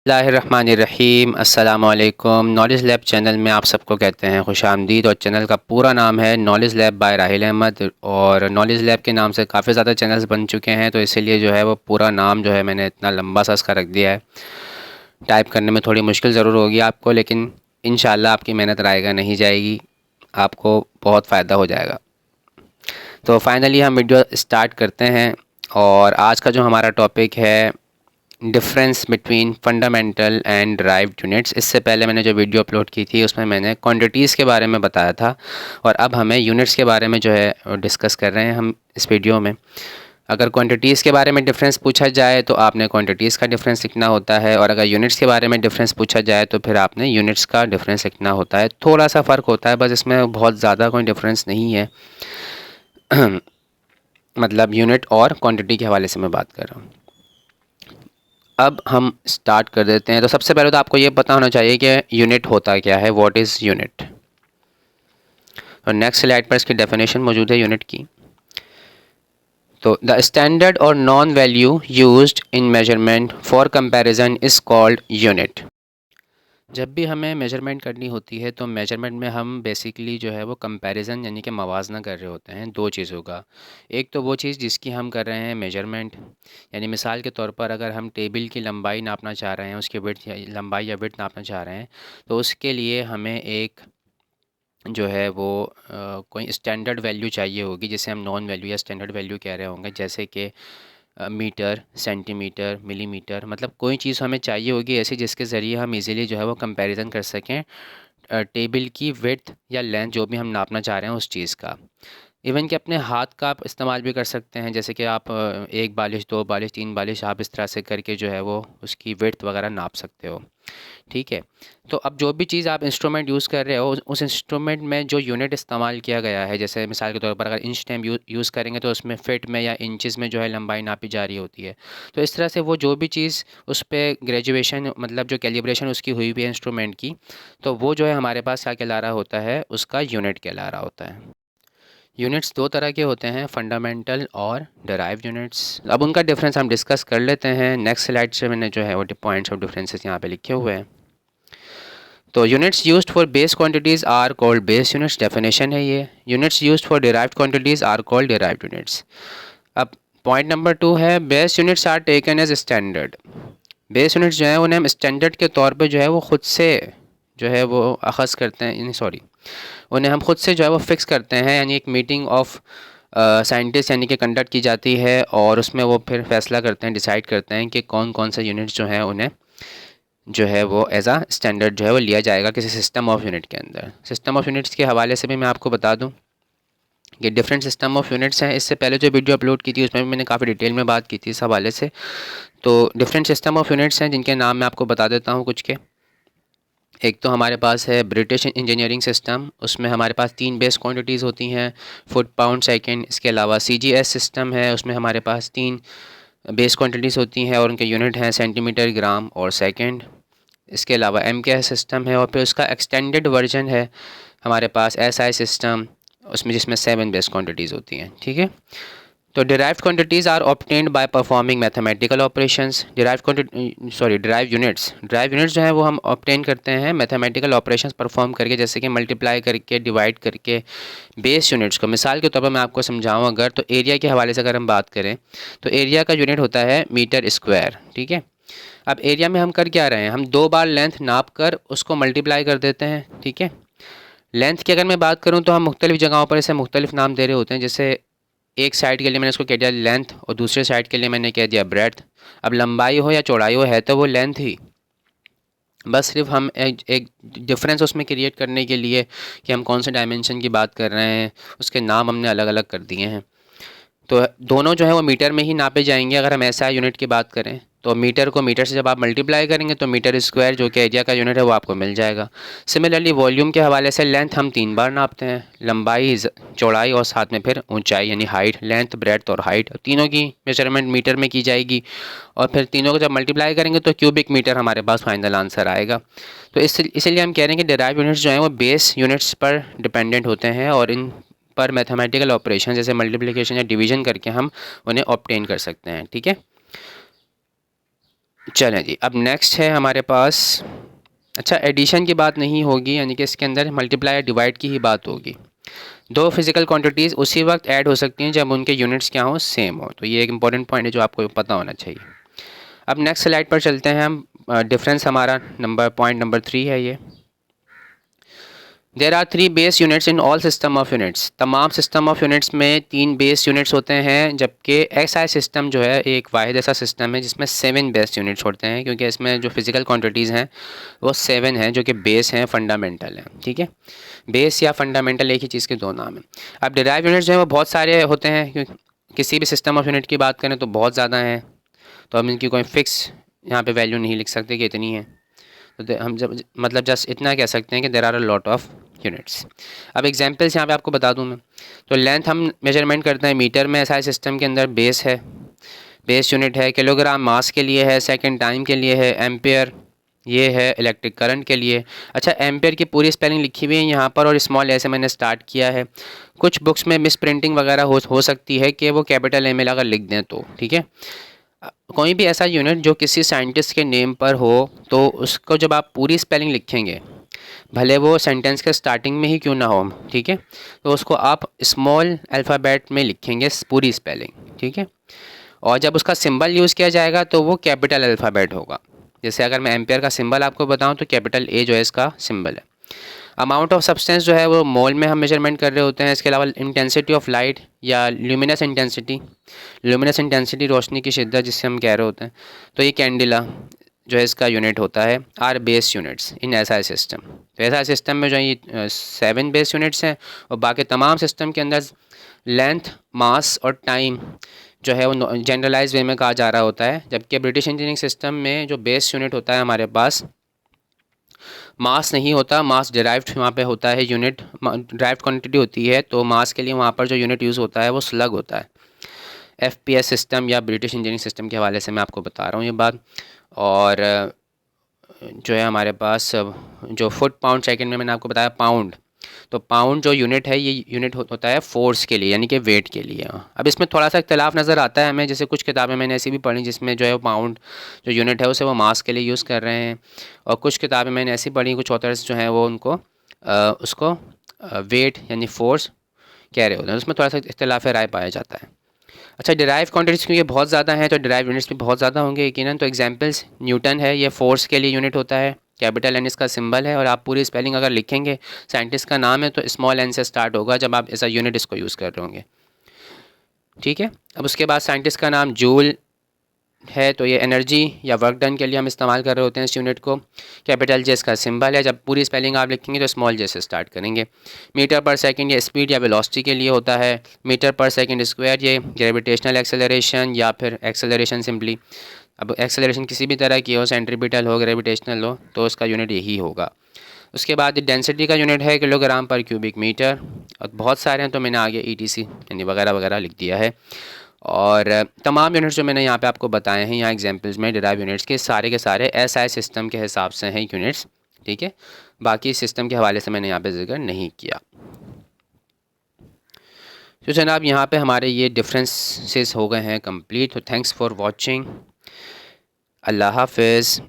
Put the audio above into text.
बिस्मिल्लाहिर्रहमानिर्रहीम अस्सलाम वालेकुम। नॉलेज लैब चैनल में आप सबको कहते हैं खुशामदीद। और चैनल का पूरा नाम है knowledge lab by Rahil Ahmad. और नॉलेज लैब के नाम से काफ़ी ज़्यादा चैनल्स बन चुके हैं, तो इसीलिए जो है वो पूरा नाम जो है मैंने इतना लंबा सा इसका रख दिया है। टाइप करने में थोड़ी मुश्किल ज़रूर होगी आपको, लेकिन इंशाल्लाह आपकी मेहनत रायगा नहीं जाएगी, आपको बहुत फ़ायदा हो जाएगा। तो फाइनली हम वीडियो स्टार्ट करते हैं। और आज का जो हमारा टॉपिक है, difference between fundamental and derived units. इससे पहले मैंने जो वीडियो अपलोड की थी उसमें मैंने क्वांटिटीज़ के बारे में बताया था, और अब हमें यूनिट्स के बारे में जो है डिस्कस कर रहे हैं हम इस वीडियो में। अगर क्वांटिटीज़ के बारे में डिफरेंस पूछा जाए तो आपने क्वांटिटीज़ का डिफरेंस लिखना होता है, और अगर यूनिट्स के बारे में डिफरेंस पूछा जाए तो फिर आपने यूनिट्स का डिफरेंस लिखना होता है। थोड़ा सा फ़र्क होता है बस, इसमें बहुत ज़्यादा कोई डिफरेंस नहीं है। मतलब यूनिट और क्वांटिटी के हवाले से मैं बात कर रहा हूँ। अब हम स्टार्ट कर देते हैं। तो सबसे पहले तो आपको ये पता होना चाहिए कि यूनिट होता क्या है, व्हाट इज़ यूनिट। और नेक्स्ट स्लाइड पर इसकी डेफिनेशन मौजूद है यूनिट की। तो द स्टैंडर्ड और non value used in measurement for comparison is called unit. जब भी हमें मेजरमेंट करनी होती है तो मेजरमेंट में हम बेसिकली जो है वो कंपैरिजन यानी कि मवाजना कर रहे होते हैं दो चीज़ों का। एक तो वो चीज़ जिसकी हम कर रहे हैं मेजरमेंट, यानी मिसाल के तौर पर अगर हम टेबल की लंबाई नापना चाह रहे हैं, उसकी विड्थ या लंबाई या विड्थ नापना चाह रहे हैं, तो उसके लिए हमें एक जो है वो कोई स्टैंडर्ड वैल्यू चाहिए होगी, जिसे हम नॉन वैल्यू या स्टैंडर्ड वैल्यू कह रहे होंगे, जैसे कि मीटर, सेंटीमीटर, मिलीमीटर। मतलब कोई चीज़ हमें चाहिए होगी ऐसी जिसके ज़रिए हम इजीली जो है वो कंपैरिजन कर सकें टेबल की विड्थ या लेंथ जो भी हम नापना चाह रहे हैं उस चीज़ का। इवन कि अपने हाथ का आप इस्तेमाल भी कर सकते हैं, जैसे कि आप एक बालिश, दो बालिश, तीन बालिश, आप इस तरह से करके जो है वो उसकी विड्थ वगैरह नाप सकते हो। ठीक है। तो अब जो भी चीज़ आप इंस्ट्रूमेंट यूज़ कर रहे हो उस इंस्ट्रूमेंट में जो यूनिट इस्तेमाल किया गया है, जैसे मिसाल के तौर पर अगर इंच टेम यूज़ करेंगे तो उसमें फिट में या इंचज़ में जो है लंबाई नापी जा रही होती है। तो इस तरह से वो जो भी चीज़ उस पर ग्रेजुएशन, मतलब जो कैलिब्रेशन उसकी हुई हुई है इंस्ट्रूमेंट की, तो वो जो है हमारे पास क्या कहला रहा होता है, उसका यूनिट कहला रहा होता है। यूनिट्स दो तरह के होते हैं, फंडामेंटल और डिराइव्ड यूनिट्स। अब उनका डिफरेंस हम डिस्कस कर लेते हैं। नेक्स्ट स्लाइड से मैंने जो है वो पॉइंट्स ऑफ डिफरेंसेस यहाँ पे लिखे हुए हैं। तो units used for base quantities are called base units, definition है ये। Units used for derived quantities are called derived units. अब पॉइंट नंबर 2 है, base units are taken as standard. Base units जो है उन्हें हम स्टैंडर्ड के तौर पे जो है वो खुद से जो है वो अखज़ करते हैं, सॉरी, उन्हें हम खुद से जो है वो फिक्स करते हैं। यानी एक मीटिंग ऑफ साइंटिस्ट यानी कि कंडक्ट की जाती है, और उसमें वो फिर फैसला करते हैं, डिसाइड करते हैं कि कौन कौन से यूनिट्स जो हैं उन्हें जो है वो एज आ स्टैंडर्ड जो है वो लिया जाएगा किसी सिस्टम ऑफ यूनिट के अंदर। सिस्टम ऑफ यूनिट्स के हवाले से भी मैं आपको बता दूं कि डिफरेंट सिस्टम ऑफ यूनिट्स हैं। इससे पहले जो वीडियो अपलोड की थी उसमें भी मैंने काफ़ी डिटेल में बात की थी इस हवाले से। तो डिफरेंट सिस्टम ऑफ यूनिट्स हैं जिनके नाम मैं आपको बता देता हूँ कुछ के। एक तो हमारे पास है ब्रिटिश इंजीनियरिंग सिस्टम, उसमें हमारे पास 3 बेस क्वांटिटीज़ होती हैं, फुट, पाउंड, सेकंड। इसके अलावा सीजीएस सिस्टम है, उसमें हमारे पास 3 बेस क्वांटिटीज़ होती हैं और उनके यूनिट हैं सेंटीमीटर, ग्राम और सेकंड। इसके अलावा एमकेएस सिस्टम है, और फिर उसका एक्सटेंडेड वर्जन है हमारे पास एसआई सिस्टम, उसमें जिसमें 7 बेस क्वांटिटीज़ होती हैं। ठीक है। तो derived quantities are obtained by performing mathematical operations. Derive units जो है वो हम ऑब्टेन करते हैं मैथमेटिकल ऑपरेशंस परफॉर्म करके, जैसे कि मल्टीप्लाई करके, डिवाइड करके बेस यूनिट्स को। मिसाल के तौर पर मैं आपको समझाऊँ अगर, तो एरिया के हवाले से अगर हम बात करें तो एरिया का यूनिट होता है मीटर स्क्वायर। ठीक है। अब एरिया में हम कर क्या रहे हैं, हम 2 बार लेंथ नाप कर उसको मल्टीप्लाई कर देते हैं। ठीक है। लेंथ की अगर मैं बात करूं तो हम मुख्तलिफ़ जगहों पर इसे मुख्तलिफ नाम दे रहे होते हैं। जैसे एक साइड के लिए मैंने उसको कह दिया लेंथ, और दूसरे साइड के लिए मैंने कह दिया ब्रेड्थ। अब लंबाई हो या चौड़ाई हो, है तो वो लेंथ ही, बस सिर्फ हम एक डिफरेंस उसमें क्रिएट करने के लिए कि हम कौन से डायमेंशन की बात कर रहे हैं, उसके नाम हमने अलग अलग कर दिए हैं। तो दोनों जो है वो मीटर में ही नापे जाएंगे। अगर हम ऐसा यूनिट की बात करें तो मीटर को मीटर से जब आप मल्टीप्लाई करेंगे तो मीटर स्क्वायर जो कि एरिया का यूनिट है वो आपको मिल जाएगा। सिमिलरली वॉल्यूम के हवाले से लेंथ हम 3 बार नापते हैं, लंबाई, चौड़ाई और साथ में फिर ऊंचाई, यानी हाइट, लेंथ, ब्रेड्थ और हाइट, तीनों की मेजरमेंट मीटर में की जाएगी। और फिर तीनों को जब मल्टीप्लाई करेंगे तो क्यूबिक मीटर हमारे पास फाइनल आंसर आएगा। तो इसलिए हम कह रहे हैं कि डिराइव यूनिट्स जो हैं वो बेस यूनिट्स पर डिपेंडेंट होते हैं, और इन पर मैथमेटिकल ऑपरेशन जैसे मल्टीप्लिकेशन या डिवीजन करके हम उन्हें ऑब्टेन कर सकते हैं। ठीक है। चलें जी, अब नेक्स्ट है हमारे पास, अच्छा एडिशन की बात नहीं होगी, यानी कि इसके अंदर मल्टीप्लाई या डिवाइड की ही बात होगी। दो फिजिकल क्वांटिटीज़ उसी वक्त ऐड हो सकती हैं जब उनके यूनिट्स क्या हों, सेम हो। तो ये एक इंपॉर्टेंट पॉइंट है जो आपको पता होना चाहिए। अब नेक्स्ट स्लाइड पर चलते हैं हम। डिफरेंस हमारा पॉइंट नंबर 3 है ये। There are 3 base units in all system of units. तमाम सिस्टम ऑफ यूनिट्स में 3 बेस यूनिट्स होते हैं, जबकि एसआई सिस्टम जो है एक वाहिद ऐसा सिस्टम है जिसमें 7 बेस यूनिट्स होते हैं, क्योंकि इसमें जो फिजिकल क्वांटिटीज़ हैं वो 7 हैं जो कि बेस हैं, फंडामेंटल हैं। ठीक है, बेस या फंडामेंटल एक ही चीज़ के दो नाम हैं। अब डिराइव यूनिट्स जो है वो बहुत सारे होते हैं, क्योंकि किसी भी सिस्टम ऑफ यूनिट की बात करें तो बहुत ज़्यादा हैं, तो हम इनकी कोई फ़िक्स यहाँ पे वैल्यू नहीं लिख सकते कि इतनी है। तो हम जब मतलब जस्ट इतना कह सकते हैं कि there are a lot of units. अब एग्जांपल्स यहाँ पे आपको बता दूँ मैं। तो लेंथ हम मेजरमेंट करते हैं मीटर में, ऐसा सिस्टम के अंदर बेस है, बेस यूनिट है। किलोग्राम मास के लिए है, सेकंड टाइम के लिए है, एम्पेयर ये है इलेक्ट्रिक करंट के लिए। अच्छा, एम्पेयर की पूरी स्पेलिंग लिखी हुई है यहाँ पर, और स्मॉल ए से मैंने स्टार्ट किया है। कुछ बुक्स में मिस प्रिंटिंग वगैरह हो सकती है कि वो कैपिटल एम एल अगर लिख दें तो ठीक है। कोई भी ऐसा यूनिट जो किसी साइंटिस्ट के नेम पर हो, तो उसको जब आप पूरी स्पेलिंग लिखेंगे, भले वो सेंटेंस के स्टार्टिंग में ही क्यों ना हो, ठीक है, तो उसको आप स्मॉल अल्फ़ाबेट में लिखेंगे पूरी स्पेलिंग। ठीक है, और जब उसका सिंबल यूज़ किया जाएगा तो वो कैपिटल अल्फ़ाबेट होगा। जैसे अगर मैं एम्पेयर का सिंबल आपको बताऊं तो कैपिटल ए जो है इसका सिंबल है। अमाउंट ऑफ सब्सटेंस जो है वो मोल में हम मेजरमेंट कर रहे होते हैं। इसके अलावा इंटेंसिटी ऑफ लाइट या ल्यूमिनस इंटेंसिटी, ल्यूमिनस इंटेंसिटी रोशनी की शिद्दत जिससे हम कह रहे होते हैं, तो ये कैंडिला जो है इसका यूनिट होता है। Are base units in SI system. तो एसआई सिस्टम में जो है ये 7 बेस यूनिट्स हैं, और बाकी तमाम सिस्टम के अंदर लेंथ, मास और टाइम जो है वो जनरलाइज वे में कहा जा रहा होता है। जबकि ब्रिटिश इंजीनियरिंग सिस्टम में जो बेस यूनिट होता है हमारे पास, मास नहीं होता, मास डिराइव्ड वहाँ पे होता है, यूनिट डिराइव्ड क्वांटिटी होती है। तो मास के लिए वहाँ पर जो यूनिट यूज़ होता है वो स्लग होता है। एफपीएस सिस्टम या ब्रिटिश इंजीनियरिंग सिस्टम के हवाले से मैं आपको बता रहा हूँ ये बात। और जो है हमारे पास जो फुट पाउंड सेकंड में मैंने आपको बताया पाउंड, तो पाउंड जो यूनिट है ये यूनिट होता है फोर्स के लिए, यानी कि वेट के लिए। अब इसमें थोड़ा सा इख्तलाफ नज़र आता है हमें, जैसे कुछ किताबें मैंने ऐसी भी पढ़ी जिसमें जो है पाउंड जो यूनिट है उसे वो मास के लिए यूज़ कर रहे हैं, और कुछ किताबें मैंने ऐसी पढ़ी, कुछ ऑथर्स जो हैं वो उनको उसको वेट यानी फोर्स कह रहे होते हैं। उसमें थोड़ा सा इख्तलाफ राय पाया जाता है। अच्छा, डिराइव क्वांटिटीज़ क्योंकि बहुत ज़्यादा हैं तो डिराइव यूनिट्स भी बहुत ज़्यादा होंगे यकीनन। तो एग्जांपल्स, न्यूटन है, ये फोर्स के लिए यूनिट होता है, कैपिटल एन इसका सिंबल है, और आप पूरी स्पेलिंग अगर लिखेंगे, साइंटिस्ट का नाम है तो स्मॉल एन से स्टार्ट होगा जब आप ऐसा यूनिट इसको यूज़ कर रहे होंगे। ठीक है, अब उसके बाद साइंटिस्ट का नाम जूल है, तो ये एनर्जी या वर्क डन के लिए हम इस्तेमाल कर रहे होते हैं इस यूनिट को। कैपिटल जे इसका सिंबल है, जब पूरी स्पेलिंग आप लिखेंगे तो स्मॉल जे से स्टार्ट करेंगे। मीटर पर सेकंड ये स्पीड या वेलोसिटी के लिए होता है। मीटर पर सेकंड स्क्वायर ये ग्रेविटेशनल एक्सेलरेशन या फिर एक्सेलरेशन सिंपली। अब एक्सेलरेशन किसी भी तरह की हो, सेंट्रीपिटल हो, ग्रेविटेशनल हो, तो उसका यूनिट यही होगा। उसके बाद डेंसिटी का यूनिट है किलोग्राम पर क्यूबिक मीटर, और बहुत सारे हैं तो मैंने आगे ईटीसी यानी वगैरह वगैरह लिख दिया है। और तमाम यूनिट्स जो मैंने यहाँ पे आपको बताए हैं यहाँ एग्जांपल्स में डिराइव यूनिट्स के सारे एसआई सिस्टम के हिसाब से हैं यूनिट्स। ठीक है, बाकी सिस्टम के हवाले से मैंने यहाँ पे जिक्र नहीं किया। तो जनाब यहाँ पे हमारे ये डिफरेंसेस हो गए हैं कंप्लीट। तो थैंक्स फॉर वॉचिंग, अल्लाह हाफिज़।